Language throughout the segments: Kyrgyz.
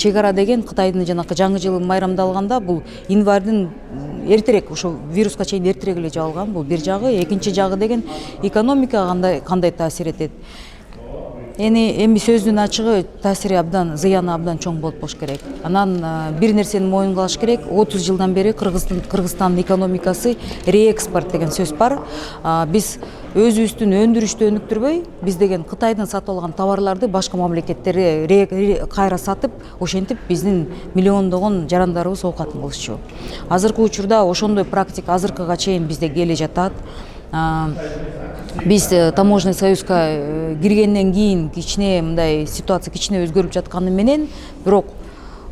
чек ара деген Кытайдын жанакы жаңы жылы майрамдалганда бул январьдын эртерээк ошо вируска чейин эртерээк эле жабылган. Бул бир жагы, экинчи жагы деген экономикага кандай таасир этет. Эми сөздүн ачыгы таасири абдан, зыяны абдан чоң болуп болуш керек. Анан бир нерсени моюнга алыш керек. 30 жылдан бери Кыргызстандын экономикасы реэкспорт деген сөз бар. Биз өзүбүздүн өндүрүштү өнүктүрбөй, биз деген Кытайдан сатып алган товарларды башка мамлекеттерге кайра сатып, ошентип биздин миллиондогон жарандарыбыз оокатын кылышчу. Азыркы учурда ошондой практика азыркыга чейин бизде келе жатат. Биз таможенный союзга киргенден кийин кичине мындай ситуация кичине өзгөрүп жатканы менен, бирок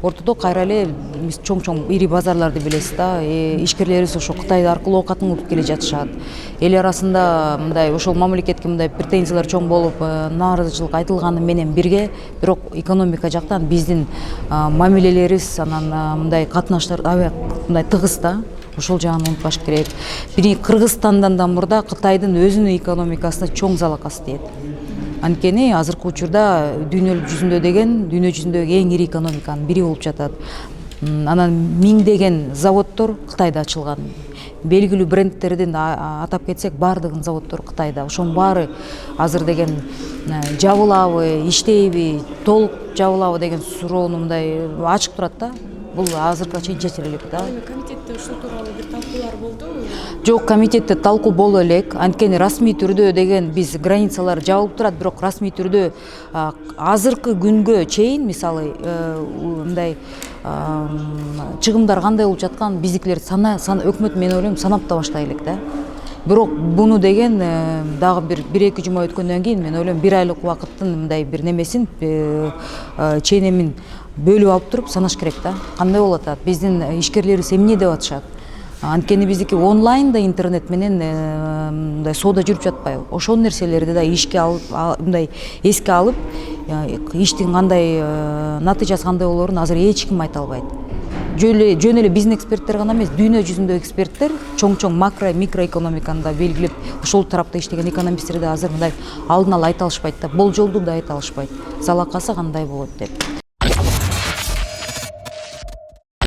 ортодо кайра эле биз чоң ири базарларды билебиз да. Ишкерлерибиз ошо Кытай аркылуу оокатын кылып келе жатышат. Эл арасында мындай ошол мамлекетке мындай претензиялар чоң болуп, нааразычылык айтылганы менен бирге, бирок экономика жактан биздин мамилелерибиз, анан мындай катнаштар мындай тыгыз да. Ошол жагын унутпаш керек. Биринчи Кыргызстандан да мурда Кытайдын өзүнүн экономикасына чоң залакасы тиет. Анткени азыркы учурда дүйнө жүзүндөгү эң ири экономиканын бири болуп жатат. Анан миңдеген заводдор Кытайда ачылган. Белгилүү брендтердин атап кетсек, баардыгынын заводдору Кытайда. Ошонун баары азыр деген жабылабы, иштейби, толук жабылабы деген суроону мындай ачык турат да. Бул азыркыга чейин чечиле элек да. Комитетте ушул тууралуу бир талкуулар болдубу? Жок, комитетте талкуу боло элек. Анткени расмий түрдө деген биз границалар жабылып турат, бирок расмий түрдө азыркы күнгө чейин мисалы мындай чыгымдар кандай болуп жаткан биздикилер өкмөт мен ойлойм санап да баштай элек да. Бирок буну деген дагы бир-эки жума өткөндөн кийин мен ойлойм бир айлык убакыттын мындай бир немесин ченемин бөлүп алып туруп санаш керек да. Кандай болуп атат? Биздин ишкерлерибиз эмне деп атышат? Анткени биздики онлайн да интернет менен мындай соода жүрүп жатпайбы? Ошол нерселерди да мындай эске алып, иштин кандай натыйжасы кандай болоорун азыр эч ким айта албайт. Жөн эле биздин эксперттер гана эмес, дүйнө жүзүндөгү эксперттер чоң макро, микроэкономиканы да белгилеп, ошол тарапта иштеген экономисттер да азыр мындай алдын ала айта алышпайт да, болжолду да айта алышпайт. Залакасы кандай болот деп.